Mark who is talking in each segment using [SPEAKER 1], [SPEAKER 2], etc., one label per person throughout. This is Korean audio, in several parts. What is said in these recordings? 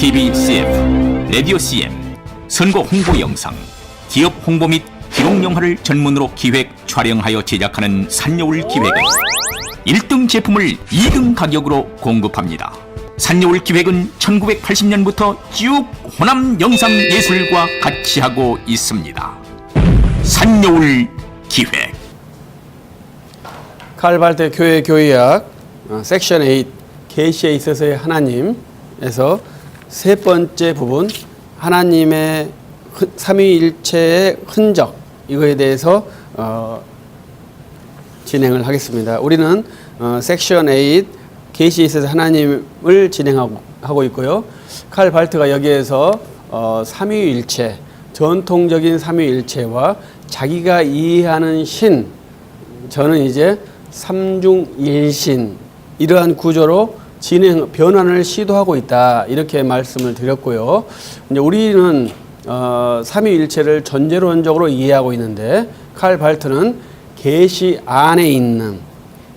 [SPEAKER 1] TV CF, 라디오 CF, 선거 홍보 영상, 기업 홍보 및 기록 영화를 전문으로 기획, 촬영하여 제작하는 산여울 기획은 1등 제품을 2등 가격으로 공급합니다. 산여울 기획은 1980년부터 쭉 호남 영상예술과 같이 하고 있습니다. 산여울 기획.
[SPEAKER 2] 칼발트 교회 교의학 섹션 8 계시에 있어서의 하나님에서 세 번째 부분 하나님의 삼위일체의 흔적, 이거에 대해서 진행을 하겠습니다. 우리는 섹션 8 계시에 있어서 하나님을 진행하고 있고요. 칼발트가 여기에서 삼위일체, 전통적인 삼위일체와 자기가 이해하는 신, 저는 이제 삼중일신, 이러한 구조로 변환을 시도하고 있다, 이렇게 말씀을 드렸고요. 이제 우리는 삼위일체를 전제론적으로 이해하고 있는데, 칼발트는 계시 안에 있는,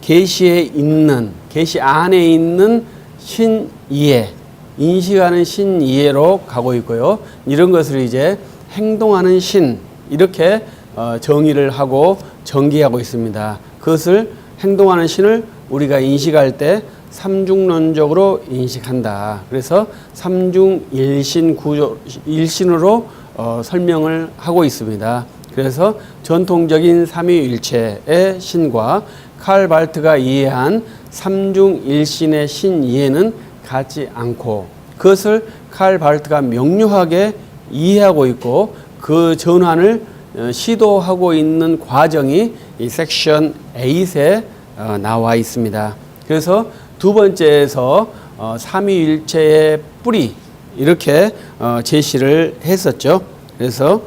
[SPEAKER 2] 계시 안에 있는 신이해, 인식하는 신이해로 가고 있고요. 이런 것을 이제 행동하는 신, 이렇게 정의를 하고 전개하고 있습니다. 그것을 행동하는 신을 우리가 인식할 때 삼중론적으로 인식한다. 그래서 삼중일신 구조, 일신으로 설명을 하고 있습니다. 그래서 전통적인 삼위일체의 신과 칼발트가 이해한 삼중일신의 신 이해는 같지 않고, 그것을 칼발트가 명료하게 이해하고 있고 그 전환을 시도하고 있는 과정이 이 섹션 8에 나와 있습니다. 그래서 두 번째에서 삼위일체의 뿌리, 이렇게 제시를 했었죠. 그래서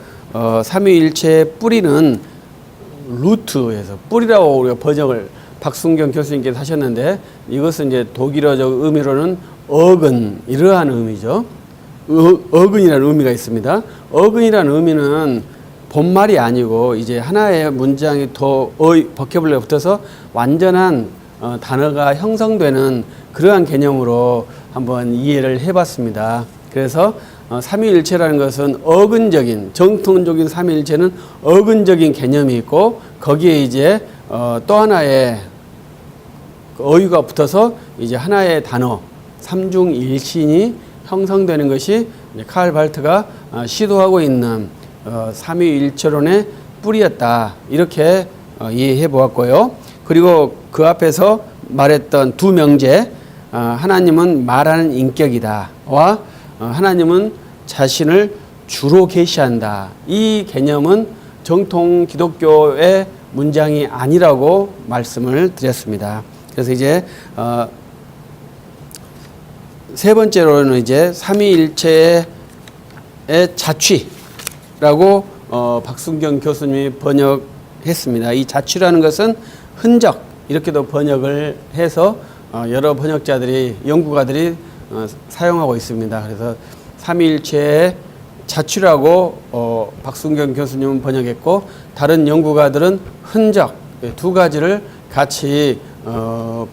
[SPEAKER 2] 삼위일체의 뿌리는 루트에서, 뿌리라고 우리가 번역을 박순경 교수님께서 하셨는데, 이것은 이제 독일어적 의미로는 어근, 이러한 의미죠. 어근이라는 의미가 있습니다. 어근이라는 의미는 본말이 아니고 이제 하나의 문장이 더 버큐블러리가 붙어서 완전한 단어가 형성되는 그러한 개념으로 한번 이해를 해봤습니다. 그래서 삼위일체라는 것은 어근적인, 정통적인 삼위일체는 어근적인 개념이 있고, 거기에 이제 또 하나의 어휘가 붙어서 이제 하나의 단어, 삼중일신이 형성되는 것이 칼발트가 시도하고 있는 삼위일체론의 뿌리였다, 이렇게 이해해 보았고요. 그리고 그 앞에서 말했던 두 명제, 하나님은 말하는 인격이다와 하나님은 자신을 주로 계시한다, 이 개념은 정통 기독교의 문장이 아니라고 말씀을 드렸습니다. 그래서 이제 세 번째로는 이제 삼위일체의 자취라고 박순경 교수님이 번역했습니다. 이 자취라는 것은 흔적, 이렇게도 번역을 해서 여러 번역자들이, 연구가들이 사용하고 있습니다. 그래서 삼위일체의 자취라고 박순경 교수님은 번역했고, 다른 연구가들은 흔적, 두 가지를 같이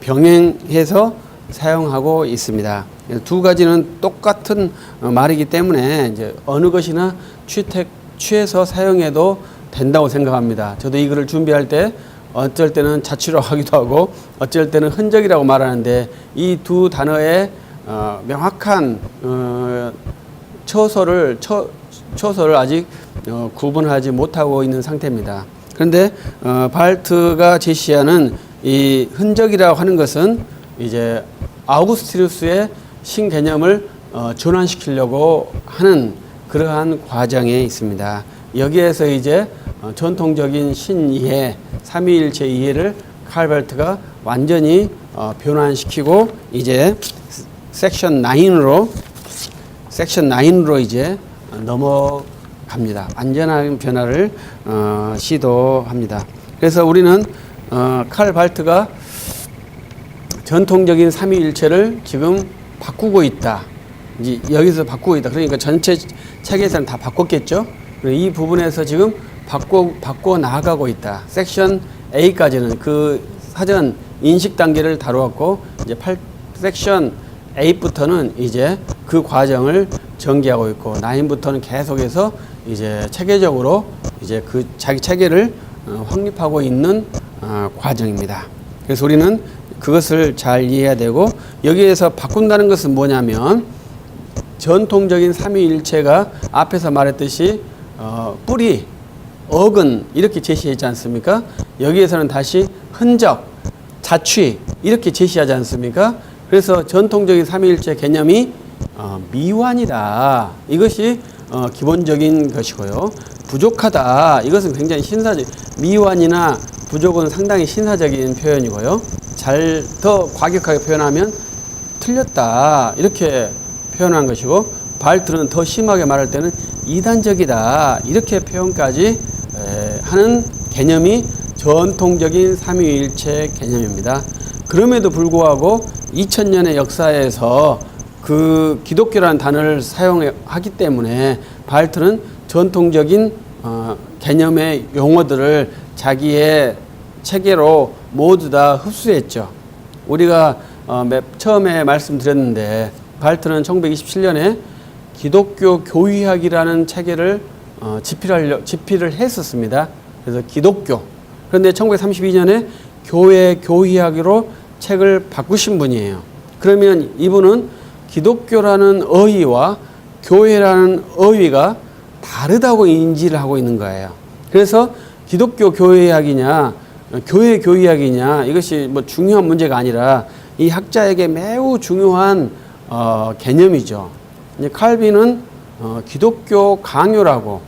[SPEAKER 2] 병행해서 사용하고 있습니다. 두 가지는 똑같은 말이기 때문에 이제 어느 것이나 취해서 사용해도 된다고 생각합니다. 저도 이 글을 준비할 때 어쩔 때는 자취라고 하기도 하고 어쩔 때는 흔적이라고 말하는데, 이 두 단어의 명확한 처소를 아직 구분하지 못하고 있는 상태입니다. 그런데 발트가 제시하는 이 흔적이라고 하는 것은 이제 아우구스티누스의 신개념을 전환시키려고 하는 그러한 과정에 있습니다. 여기에서 이제 전통적인 신이해, 삼위일체 이해를 칼발트가 완전히 변환시키고 이제 섹션 9으로 이제 넘어갑니다. 완전한 변화를 시도합니다. 그래서 우리는 칼발트가 전통적인 삼위일체를 지금 바꾸고 있다, 이제 여기서 바꾸고 있다. 그러니까 전체 책에서는 다 바꿨겠죠. 이 부분에서 지금 바꿔 나가고 있다. 섹션 A까지는 그 사전 인식 단계를 다루었고, 이제 섹션 8부터는 이제 그 과정을 전개하고 있고, 나인부터는 계속해서 이제 체계적으로 이제 그 자기 체계를 확립하고 있는 과정입니다. 그래서 우리는 그것을 잘 이해해야 되고, 여기에서 바꾼다는 것은 뭐냐면 전통적인 삼위일체가 앞에서 말했듯이 뿌리, 어근 이렇게 제시했지 않습니까? 여기에서는 다시 흔적, 자취 이렇게 제시하지 않습니까? 그래서 전통적인 삼위일체 개념이 미완이다. 이것이 기본적인 것이고요. 부족하다. 이것은 굉장히 신사적, 미완이나 부족은 상당히 신사적인 표현이고요. 잘 더 과격하게 표현하면 틀렸다. 이렇게 표현한 것이고, 발트는 더 심하게 말할 때는 이단적이다. 이렇게 표현까지 하는 개념이 전통적인 삼위일체 개념입니다. 그럼에도 불구하고 2000년의 역사에서 그 기독교라는 단어를 사용하기 때문에 발트는 전통적인 개념의 용어들을 자기의 체계로 모두 다 흡수했죠. 우리가 처음에 말씀드렸는데 발트는 1927년에 기독교 교의학이라는 체계를 집필을 했었습니다. 그래서 기독교. 그런데 1932년에 교회 교의학으로 책을 바꾸신 분이에요. 그러면 이분은 기독교라는 어휘와 교회라는 어휘가 다르다고 인지를 하고 있는 거예요. 그래서 기독교 교회학이냐 교회 교의학이냐 이것이 뭐 중요한 문제가 아니라 이 학자에게 매우 중요한 개념이죠. 이제 칼빈은 기독교 강요라고,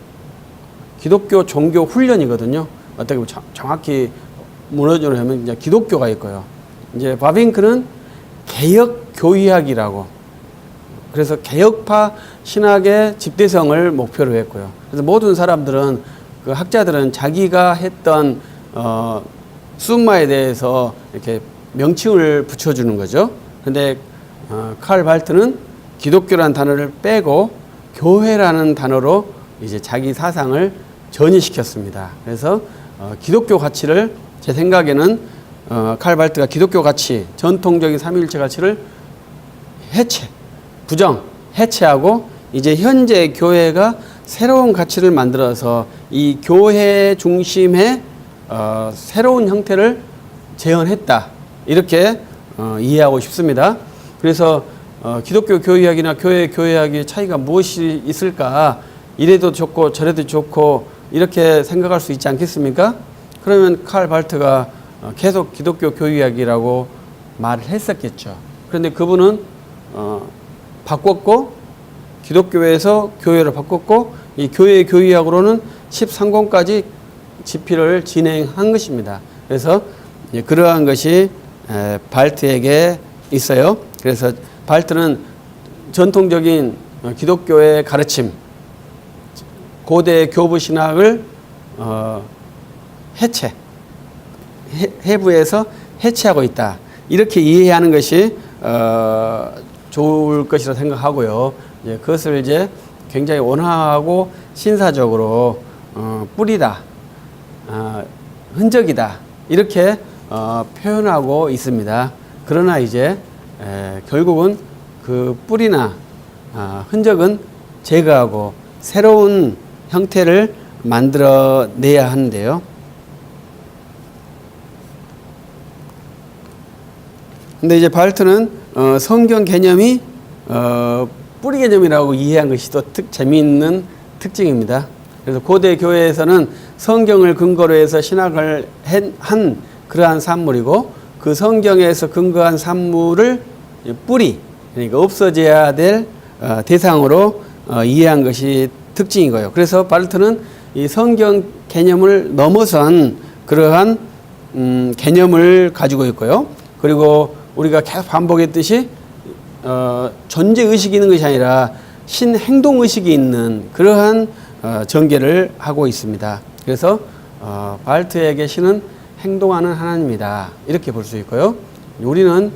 [SPEAKER 2] 기독교 종교 훈련이거든요. 어떻게 보면 정확히 무너지려면 이제 기독교가 있고요. 이제 바빙크는 개혁 교의학이라고, 그래서 개혁파 신학의 집대성을 목표로 했고요. 그래서 모든 사람들은, 그 학자들은 자기가 했던 숨마에 대해서 이렇게 명칭을 붙여주는 거죠. 근데 칼 발트는 기독교라는 단어를 빼고 교회라는 단어로 이제 자기 사상을 전이시켰습니다. 그래서 기독교 가치를, 제 생각에는 칼 발트가 기독교 가치, 전통적인 삼위일체 가치를 해체하고 이제 현재 교회가 새로운 가치를 만들어서 이 교회 중심의 새로운 형태를 재현했다. 이렇게 이해하고 싶습니다. 그래서 기독교 교의학이나 교회 교의학의 차이가 무엇이 있을까? 이래도 좋고 저래도 좋고 이렇게 생각할 수 있지 않겠습니까? 그러면 칼 발트가 계속 기독교 교의학이라고 말을 했었겠죠. 그런데 그분은 바꿨고, 기독교에서 교회를 바꿨고, 이 교회 교의학으로는 13권까지 집필을 진행한 것입니다. 그래서 그러한 것이 발트에게 있어요. 그래서 발트는 전통적인 기독교의 가르침, 고대 교부 신학을 해부해서 해체하고 있다. 이렇게 이해하는 것이 좋을 것이라 생각하고요. 그것을 이제 굉장히 온화하고 신사적으로 뿌리다, 흔적이다 이렇게 표현하고 있습니다. 그러나 이제 결국은 그 뿌리나 흔적은 제거하고 새로운 형태를 만들어내야 하는데요. 근데 이제 발트는 성경 개념이 뿌리 개념이라고 이해한 것이 또 재미있는 특징입니다. 그래서 고대 교회에서는 성경을 근거로 해서 신학을 한 그러한 산물이고, 그 성경에서 근거한 산물을 뿌리, 그러니까 없어져야 될 대상으로 이해한 것이 특징이고요. 그래서 발트는 이 성경 개념을 넘어선 그러한 개념을 가지고 있고요. 그리고 우리가 계속 반복했듯이 존재의식이 있는 것이 아니라 신행동의식이 있는 그러한 전개를 하고 있습니다. 그래서 발트에게 신은 행동하는 하나님이다. 이렇게 볼 수 있고요. 우리는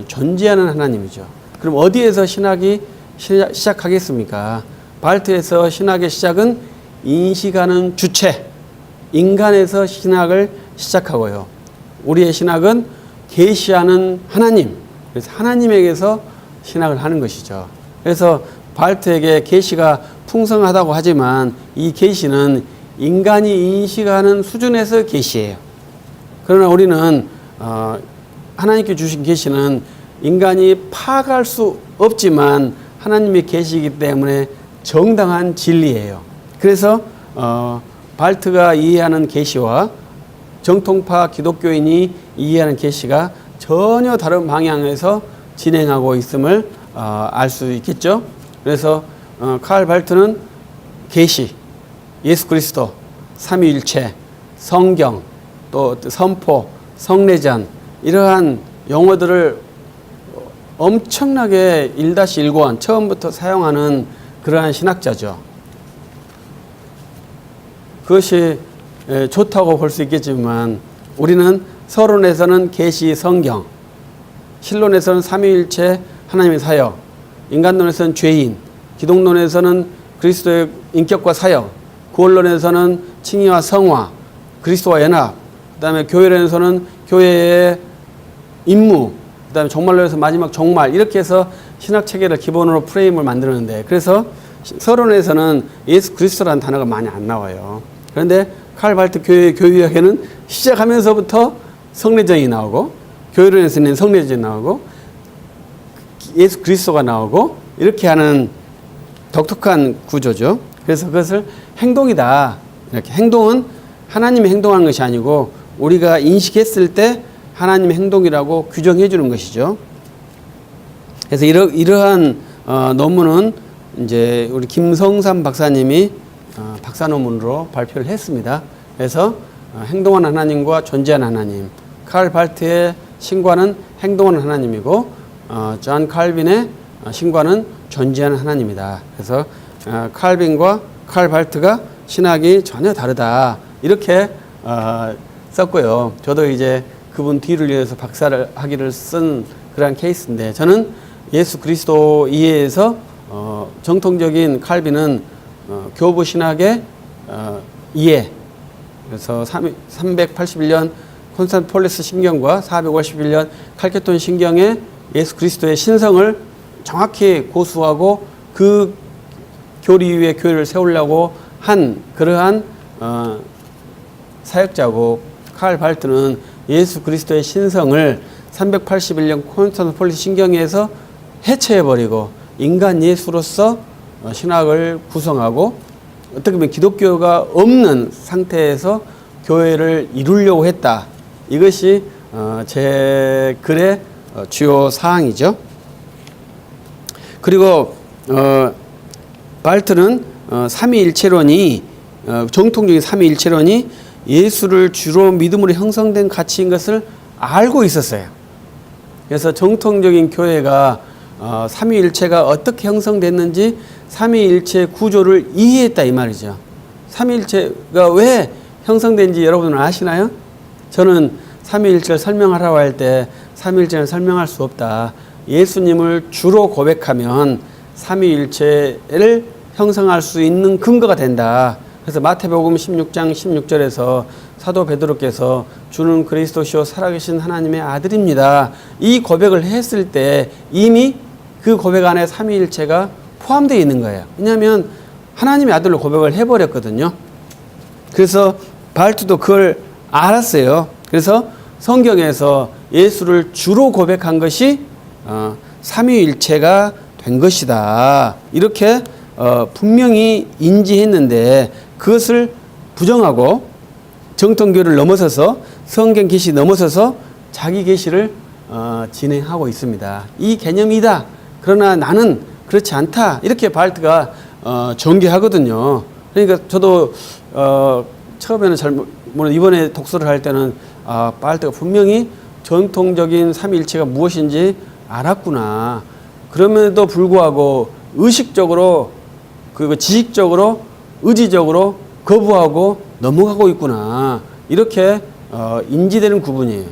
[SPEAKER 2] 존재하는 하나님이죠. 그럼 어디에서 신학이 시작하겠습니까? 발트에서 신학의 시작은 인식하는 주체, 인간에서 신학을 시작하고요. 우리의 신학은 계시하는 하나님, 그래서 하나님에게서 신학을 하는 것이죠. 그래서 발트에게 계시가 풍성하다고 하지만 이 계시는 인간이 인식하는 수준에서 계시예요. 그러나 우리는 하나님께 주신 계시는 인간이 파악할 수 없지만 하나님의 계시이기 때문에 정당한 진리예요. 그래서 발트가 이해하는 계시와 정통파 기독교인이 이해하는 계시가 전혀 다른 방향에서 진행하고 있음을 알 수 있겠죠. 그래서 칼 발트는 계시, 예수 그리스도, 삼위일체, 성경, 또 선포, 성례전 이러한 용어들을 엄청나게 1-1권 처음부터 사용하는 그러한 신학자죠. 그것이 좋다고 볼 수 있겠지만 우리는 서론에서는 계시 성경, 신론에서는 삼위일체 하나님의 사역, 인간론에서는 죄인, 기독론에서는 그리스도의 인격과 사역, 구원론에서는 칭의와 성화, 그리스도와 연합, 그다음에 교회론에서는 교회의 임무, 그다음에 종말론에서 마지막 종말 이렇게 해서 신학 체계를 기본으로 프레임을 만드는데 그래서 서론에서는 예수 그리스도라는 단어가 많이 안 나와요. 그런데 칼 발트 교회학에는 시작하면서부터 성례전이 나오고 교회론에서는 성례전이 나오고 예수 그리스도가 나오고 이렇게 하는 독특한 구조죠. 그래서 그것을 행동이다. 이렇게 행동은 하나님이 행동하는 것이 아니고 우리가 인식했을 때 하나님의 행동이라고 규정해 주는 것이죠. 그래서 이러한 논문은 이제 우리 김성삼 박사님이 박사 논문으로 발표를 했습니다. 그래서 행동하는 하나님과 존재하는 하나님, 칼 발트의 신과는 행동하는 하나님이고 존 칼빈의 신과는 존재하는 하나님이다. 그래서 칼빈과 칼 발트가 신학이 전혀 다르다 이렇게 썼고요. 저도 이제 그분 뒤를 이어서 박사를 학위를 쓴 그러한 케이스인데 저는 예수 그리스도 이해에서 정통적인 칼빈은 교부 신학의 이해, 그래서 381년 콘스탄티폴리스 신경과 451년 칼케톤 신경의 예수 그리스도의 신성을 정확히 고수하고 그 교리 위에 교회를 세우려고 한 그러한 사역자고 칼 발트는 예수 그리스도의 신성을 381년 콘스탄티폴리스 신경에서 해체해버리고 인간 예수로서 신학을 구성하고 어떻게 보면 기독교가 없는 상태에서 교회를 이루려고 했다. 이것이 제 글의 주요 사항이죠. 그리고 발트는 삼위일체론이 정통적인 삼위일체론이 예수를 주로 믿음으로 형성된 가치인 것을 알고 있었어요. 그래서 정통적인 교회가 삼위일체가 어떻게 형성됐는지 삼위일체 구조를 이해했다 이 말이죠. 삼위일체가 왜 형성된지 여러분은 아시나요? 저는 삼위일체를 설명하라고 할 때 삼위일체는 설명할 수 없다. 예수님을 주로 고백하면 삼위일체를 형성할 수 있는 근거가 된다. 그래서 마태복음 16장 16절에서 사도 베드로께서 주는 그리스도시요 살아계신 하나님의 아들입니다. 이 고백을 했을 때 이미 그 고백 안에 삼위일체가 포함되어 있는 거예요. 왜냐하면 하나님의 아들로 고백을 해버렸거든요. 그래서 발트도 그걸 알았어요. 그래서 성경에서 예수를 주로 고백한 것이 삼위일체가 된 것이다. 이렇게 분명히 인지했는데 그것을 부정하고 정통교를 넘어서서 성경 계시 넘어서서 자기 계시를 진행하고 있습니다. 이 개념이다. 그러나 나는 그렇지 않다. 이렇게 발트가 전개하거든요. 그러니까 저도 처음에는 이번에 독서를 할 때는 발트가 분명히 전통적인 삼위일체가 무엇인지 알았구나. 그럼에도 불구하고 의식적으로 그리고 지식적으로 의지적으로 거부하고 넘어가고 있구나. 이렇게 인지되는 구분이에요.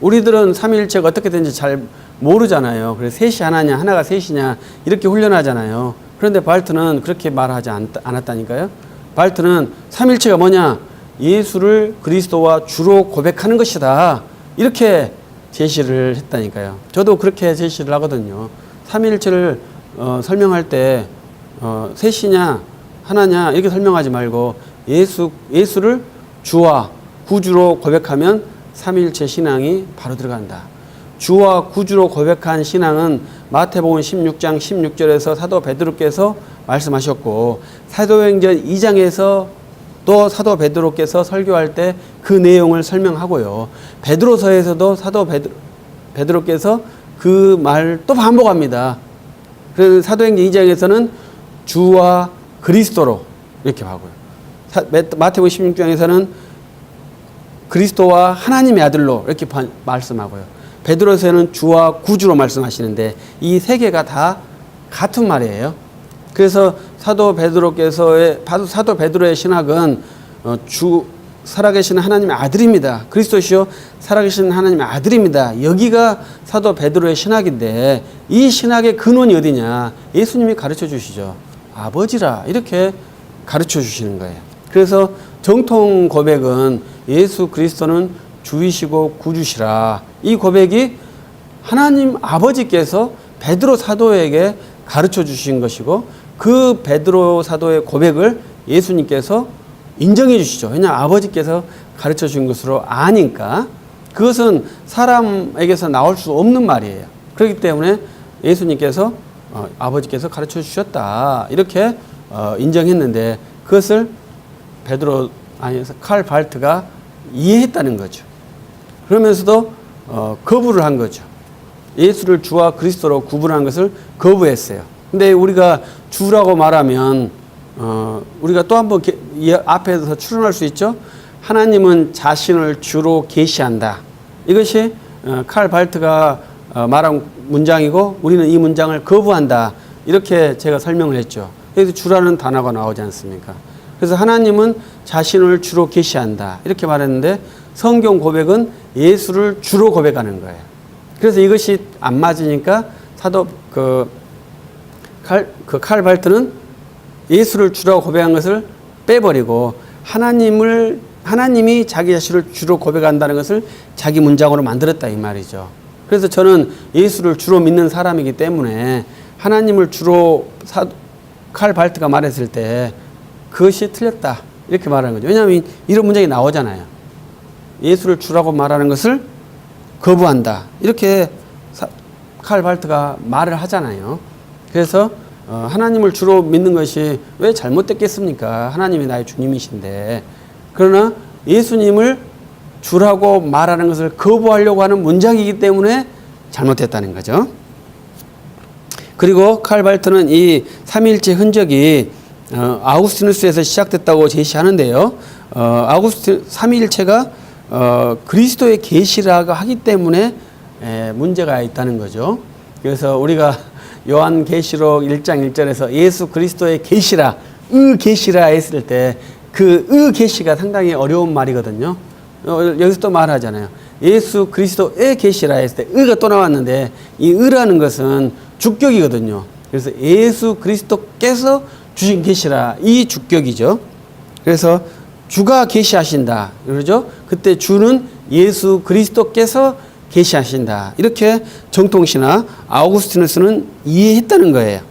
[SPEAKER 2] 우리들은 삼위일체가 어떻게 되는지 잘 모르잖아요. 그래서 셋이 하나냐 하나가 셋이냐 이렇게 훈련하잖아요. 그런데 발트는 그렇게 말하지 않았다니까요. 발트는 삼위일체가 뭐냐? 예수를 그리스도와 주로 고백하는 것이다. 이렇게 제시를 했다니까요. 저도 그렇게 제시를 하거든요. 삼위일체를 설명할 때 셋이냐 하나냐 이렇게 설명하지 말고 예수를 주와 구주로 고백하면 삼위일체 신앙이 바로 들어간다. 주와 구주로 고백한 신앙은 마태복음 16장 16절에서 사도 베드로께서 말씀하셨고 사도행전 2장에서 또 사도 베드로께서 설교할 때 그 내용을 설명하고요. 베드로서에서도 사도 베드로께서 그 말 또 반복합니다. 그래서 사도행전 2장에서는 주와 그리스도로 이렇게 하고요. 마태복음 16장에서는 그리스도와 하나님의 아들로 이렇게 말씀하고요. 베드로서에는 주와 구주로 말씀하시는데 이 세 개가 다 같은 말이에요. 그래서 사도 베드로의 신학은 살아계신 하나님의 아들입니다. 그리스도시요 살아계신 하나님의 아들입니다. 여기가 사도 베드로의 신학인데 이 신학의 근원이 어디냐? 예수님이 가르쳐 주시죠. 아버지라 이렇게 가르쳐 주시는 거예요. 그래서 정통 고백은 예수 그리스도는 주이시고 구주시라. 이 고백이 하나님 아버지께서 베드로 사도에게 가르쳐 주신 것이고 그 베드로 사도의 고백을 예수님께서 인정해 주시죠. 왜냐하면 아버지께서 가르쳐 주신 것으로 아니까 그것은 사람에게서 나올 수 없는 말이에요. 그렇기 때문에 예수님께서 아버지께서 가르쳐 주셨다 이렇게 인정했는데 그것을 칼 발트가 이해했다는 거죠. 그러면서도 거부를 한 거죠. 예수를 주와 그리스도로 구분한 것을 거부했어요. 근데 우리가 주라고 말하면 우리가 또 한번 앞에서 추론할 수 있죠. 하나님은 자신을 주로 계시한다. 이것이 칼 발트가 말한 문장이고 우리는 이 문장을 거부한다. 이렇게 제가 설명을 했죠. 여기서 주라는 단어가 나오지 않습니까? 그래서 하나님은 자신을 주로 계시한다. 이렇게 말했는데 성경 고백은 예수를 주로 고백하는 거예요. 그래서 이것이 안 맞으니까 칼 발트는 예수를 주라고 고백한 것을 빼버리고 하나님이 자기 자신을 주로 고백한다는 것을 자기 문장으로 만들었다 이 말이죠. 그래서 저는 예수를 주로 믿는 사람이기 때문에 하나님을 주로 칼 발트가 말했을 때 그것이 틀렸다 이렇게 말하는 거죠. 왜냐하면 이런 문장이 나오잖아요. 예수를 주라고 말하는 것을 거부한다 이렇게 칼 발트가 말을 하잖아요. 그래서 하나님을 주로 믿는 것이 왜 잘못됐겠습니까? 하나님이 나의 주님이신데. 그러나 예수님을 주라고 말하는 것을 거부하려고 하는 문장이기 때문에 잘못됐다는 거죠. 그리고 칼 발트는 이 삼위일체 흔적이 아우구스티누스에서 시작됐다고 제시하는데요. 삼위일체가 그리스도의 계시라고 하기 때문에 문제가 있다는 거죠. 그래서 우리가 요한계시록 1장 1절에서 예수 그리스도의 계시라, 계시라 했을 때 그 계시가 상당히 어려운 말이거든요. 여기서 또 말하잖아요. 예수 그리스도의 계시라 했을 때 의가 또 나왔는데 이 의라는 것은 주격이거든요. 그래서 예수 그리스도께서 주신 계시라 이 주격이죠. 그래서 주가 계시하신다 그러죠. 그때 주는 예수 그리스도께서 계시하신다. 이렇게 정통신학 아우구스티누스는 이해했다는 거예요.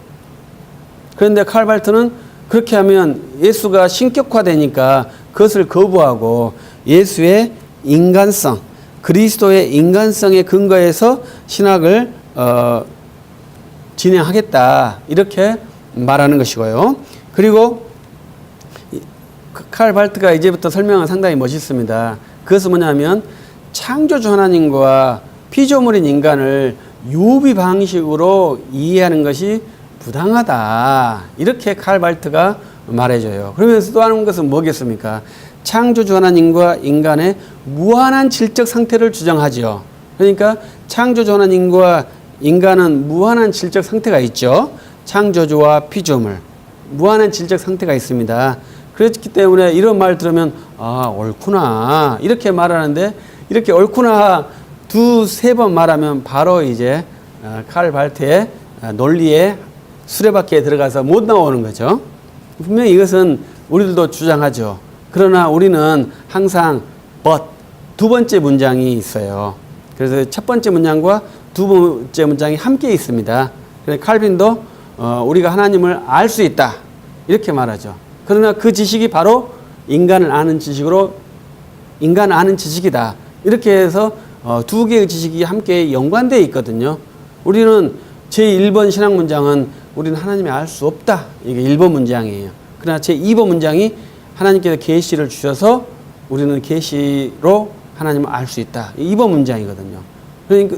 [SPEAKER 2] 그런데 칼 발트는 그렇게 하면 예수가 신격화되니까 그것을 거부하고 예수의 인간성, 그리스도의 인간성에 근거해서 신학을 진행하겠다. 이렇게 말하는 것이고요. 그리고 칼 발트가 이제부터 설명은 상당히 멋있습니다. 그것은 뭐냐면 창조주 하나님과 피조물인 인간을 유비 방식으로 이해하는 것이 부당하다. 이렇게 칼 발트가 말해줘요. 그러면서 또 하는 것은 뭐겠습니까? 창조주 하나님과 인간의 무한한 질적 상태를 주장하죠. 그러니까 창조주 하나님과 인간은 무한한 질적 상태가 있죠. 창조주와 피조물. 무한한 질적 상태가 있습니다. 그렇기 때문에 이런 말 들으면 옳구나. 이렇게 말하는데 이렇게 옳구나 두세 번 말하면 바로 이제 칼 발트의 논리의 수레바퀴에 들어가서 못 나오는 거죠. 분명히 이것은 우리들도 주장하죠. 그러나 우리는 항상 but 두 번째 문장이 있어요. 그래서 첫 번째 문장과 두 번째 문장이 함께 있습니다. 그래서 칼빈도 우리가 하나님을 알 수 있다. 이렇게 말하죠. 그러나 그 지식이 바로 인간을 아는 지식이다. 이렇게 해서 두 개의 지식이 함께 연관되어 있거든요. 우리는 제1번 신학 문장은 우리는 하나님을 알 수 없다. 이게 1번 문장이에요. 그러나 제2번 문장이 하나님께서 계시를 주셔서 우리는 계시로 하나님을 알 수 있다. 2번 문장이거든요.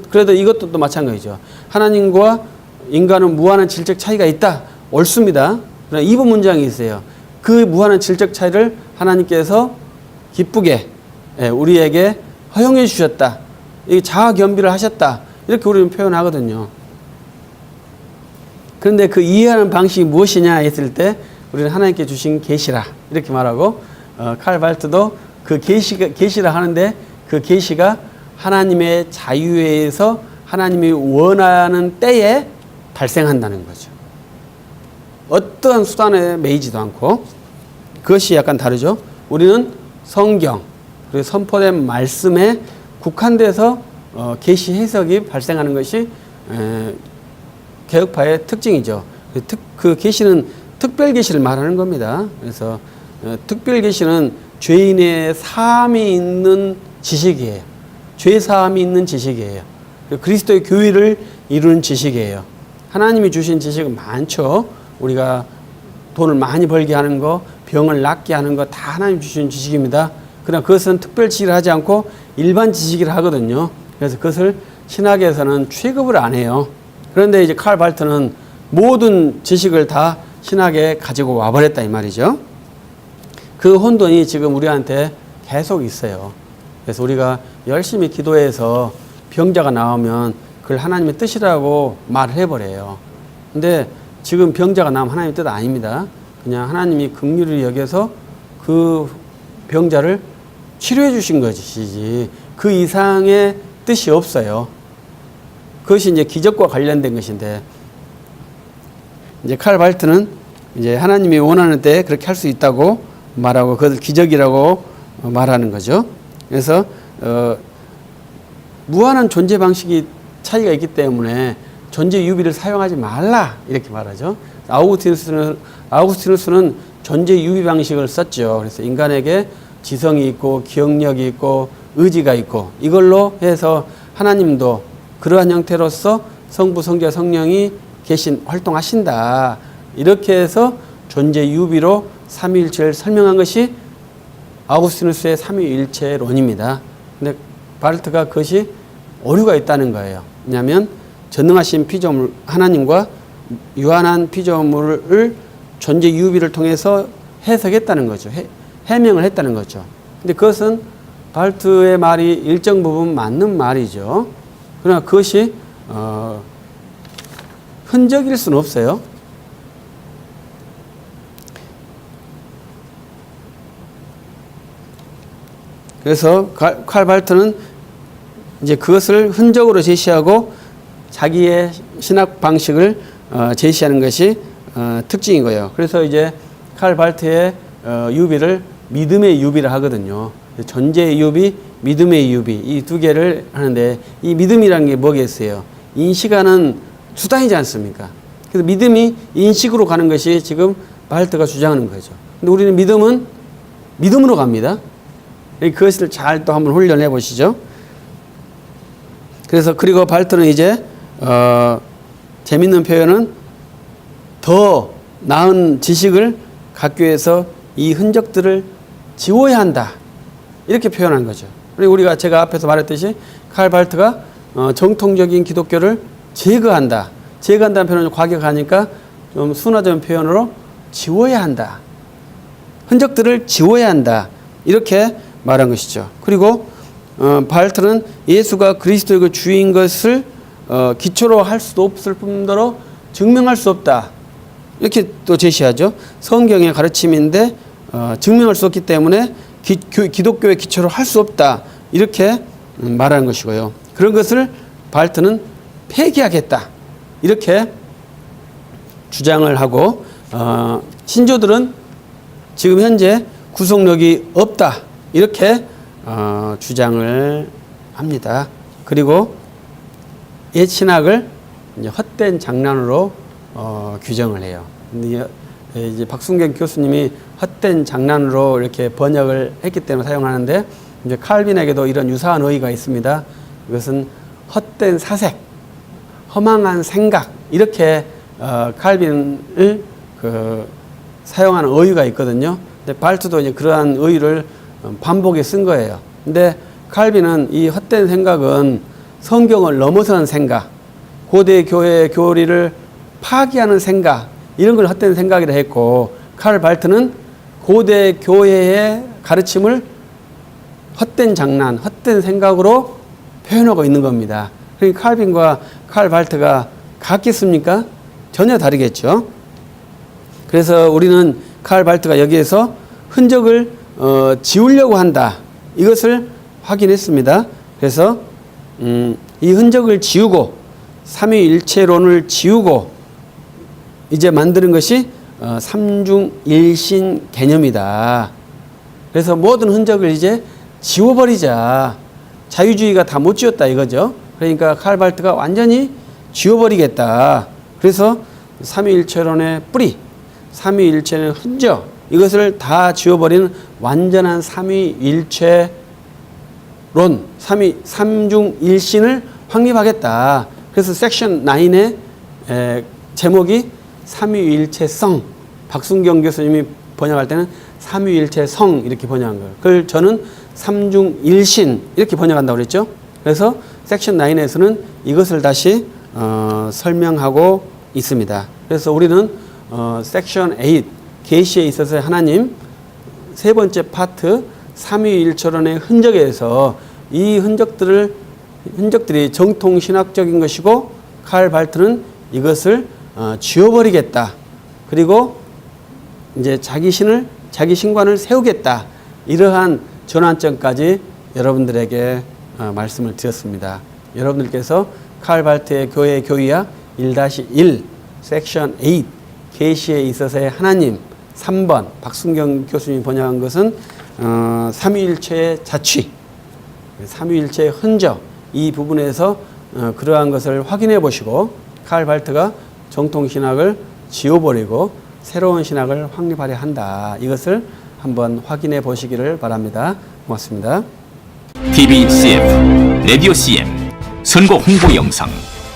[SPEAKER 2] 그래도 이것도 또 마찬가지죠. 하나님과 인간은 무한한 질적 차이가 있다. 옳습니다. 그러나 2번 문장이 있어요. 그 무한한 질적 차이를 하나님께서 기쁘게 우리에게 허용해 주셨다. 자아 겸비를 하셨다. 이렇게 우리는 표현하거든요. 그런데 그 이해하는 방식이 무엇이냐 했을 때 우리는 하나님께 주신 계시라 이렇게 말하고 칼 발트도 그 계시라 하는데 그 계시가 하나님의 자유에 의해서 하나님이 원하는 때에 발생한다는 거죠. 어떠한 수단에 매이지도 않고 그것이 약간 다르죠. 우리는 성경 그리고 선포된 말씀에 국한돼서 계시 해석이 발생하는 것이 개혁파의 특징이죠. 그 계시는 특별 계시를 말하는 겁니다. 그래서 특별 계시는 죄인의 사함이 있는 지식이에요. 죄 사함이 있는 지식이에요. 그리스도의 교회를 이루는 지식이에요. 하나님이 주신 지식은 많죠. 우리가 돈을 많이 벌게 하는 거, 병을 낫게 하는 거 다 하나님 주신 지식입니다. 그러나 그것은 특별 지식을 하지 않고 일반 지식을 하거든요. 그래서 그것을 신학에서는 취급을 안 해요. 그런데 이제 칼 발트는 모든 지식을 다 신학에 가지고 와버렸다 이 말이죠. 그 혼돈이 지금 우리한테 계속 있어요. 그래서 우리가 열심히 기도해서 병자가 나오면 그걸 하나님의 뜻이라고 말을 해버려요. 근데 지금 병자가 나오면 하나님의 뜻 아닙니다. 그냥 하나님이 긍휼히 여겨서 그 병자를 치료해 주신 것이지 그 이상의 뜻이 없어요. 그것이 이제 기적과 관련된 것인데 이제 칼 발트는 이제 하나님이 원하는 때 그렇게 할 수 있다고 말하고 그것을 기적이라고 말하는 거죠. 그래서 무한한 존재 방식이 차이가 있기 때문에 존재 유비를 사용하지 말라 이렇게 말하죠. 아우구스티누스는 존재 유비 방식을 썼죠. 그래서 인간에게 지성이 있고 기억력이 있고 의지가 있고 이걸로 해서 하나님도 그러한 형태로서 성부, 성자, 성령이 계신 활동하신다. 이렇게 해서 존재 유비로 삼위일체를 설명한 것이 아우구스티누스의 삼위일체론입니다. 근데 발트가 그것이 오류가 있다는 거예요. 왜냐하면 전능하신 피조물 하나님과 유한한 피조물을 존재 유비를 통해서 해석했다는 거죠. 해명을 했다는 거죠. 근데 그것은 발트의 말이 일정 부분 맞는 말이죠. 그러나 그것이 흔적일 수는 없어요. 그래서 칼 발트는 이제 그것을 흔적으로 제시하고 자기의 신학 방식을 제시하는 것이 특징이고요. 그래서 이제 칼 발트의 유비를 믿음의 유비라 하거든요. 존재의 유비, 믿음의 유비 이 두 개를 하는데 이 믿음이라는 게 뭐겠어요? 인식하는 수단이지 않습니까? 그래서 믿음이 인식으로 가는 것이 지금 발트가 주장하는 거죠. 근데 우리는 믿음은 믿음으로 갑니다. 그것을 잘 또 한번 훈련해 보시죠. 그래서 그리고 발트는 이제 재밌는 표현은 더 나은 지식을 갖기 위해서 이 흔적들을 지워야 한다. 이렇게 표현한 거죠. 그리고 제가 앞에서 말했듯이 칼 발트가 정통적인 기독교를 제거한다. 제거한다는 표현은 과격하니까 좀 순화된 표현으로 지워야 한다. 흔적들을 지워야 한다. 이렇게 말한 것이죠. 그리고 발트는 예수가 그리스도의 주인 것을 기초로 할 수도 없을 뿐더러 증명할 수 없다. 이렇게 또 제시하죠. 성경의 가르침인데 증명할 수 없기 때문에 기독교의 기초로 할 수 없다. 이렇게 말하는 것이고요. 그런 것을 발트는 폐기하겠다. 이렇게 주장을 하고 신조들은 지금 현재 구속력이 없다. 이렇게 주장을 합니다. 그리고 옛 신학을 이제 헛된 장난으로 규정을 해요. 근데 이제 박순경 교수님이 헛된 장난으로 이렇게 번역을 했기 때문에 사용하는데, 이제 칼빈에게도 이런 유사한 어휘가 있습니다. 이것은 헛된 사색, 허망한 생각, 이렇게 칼빈을 사용하는 어휘가 있거든요. 근데 발트도 이제 그러한 어휘를 반복해 쓴 거예요. 근데 칼빈은 이 헛된 생각은 성경을 넘어서는 생각, 고대 교회의 교리를 파기하는 생각, 이런 걸 헛된 생각이라 했고, 칼 발트는 고대 교회의 가르침을 헛된 장난, 헛된 생각으로 표현하고 있는 겁니다. 그러니까 칼빈과 칼 발트가 같겠습니까? 전혀 다르겠죠. 그래서 우리는 칼 발트가 여기에서 흔적을 지우려고 한다, 이것을 확인했습니다. 그래서 이 흔적을 지우고 삼위일체론을 지우고 이제 만드는 것이 삼중일신 개념이다. 그래서 모든 흔적을 이제 지워버리자. 자유주의가 다 못 지웠다 이거죠. 그러니까 칼 발트가 완전히 지워버리겠다. 그래서 삼위일체론의 뿌리, 삼위일체의 흔적, 이것을 다 지워버리는 완전한 삼위일체론, 삼중일신을 확립하겠다. 그래서 섹션 9의 제목이 삼위일체성, 박순경 교수님이 번역할 때는 삼위일체성 이렇게 번역한 거예요. 그걸 저는 삼중일신 이렇게 번역한다고 그랬죠. 그래서 섹션 9에서는 이것을 다시 설명하고 있습니다. 그래서 우리는 섹션 8 계시에 있어서 하나님 세 번째 파트 삼위일체론의 흔적에서 이 흔적들이 정통신학적인 것이고, 칼 발트는 이것을 지워버리겠다. 그리고 이제 자기 신관을 세우겠다. 이러한 전환점까지 여러분들에게 말씀을 드렸습니다. 여러분들께서 칼 발트의 교회 교의학 1-1 섹션 8 계시에 있어서의 하나님 3번 박순경 교수님이 번역한 것은 삼위일체의 자취, 삼위일체의 흔적, 이 부분에서 그러한 것을 확인해 보시고, 칼 발트가 정통신학을 지워버리고 새로운 신학을 확립하려 한다, 이것을 한번 확인해 보시기를 바랍니다. 고맙습니다.
[SPEAKER 1] TV CF, 라디오 CM, 선거 홍보 영상,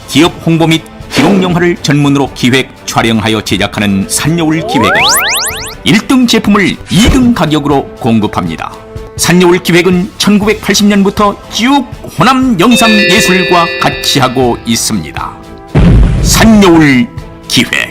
[SPEAKER 1] 기업 홍보 및 기록 영화를 전문으로 기획, 촬영하여 제작하는 산여울 기획은 1등 제품을 2등 가격으로 공급합니다. 산여울 기획은 1980년부터 쭉 호남 영상예술과 같이 하고 있습니다. 산여울 기획.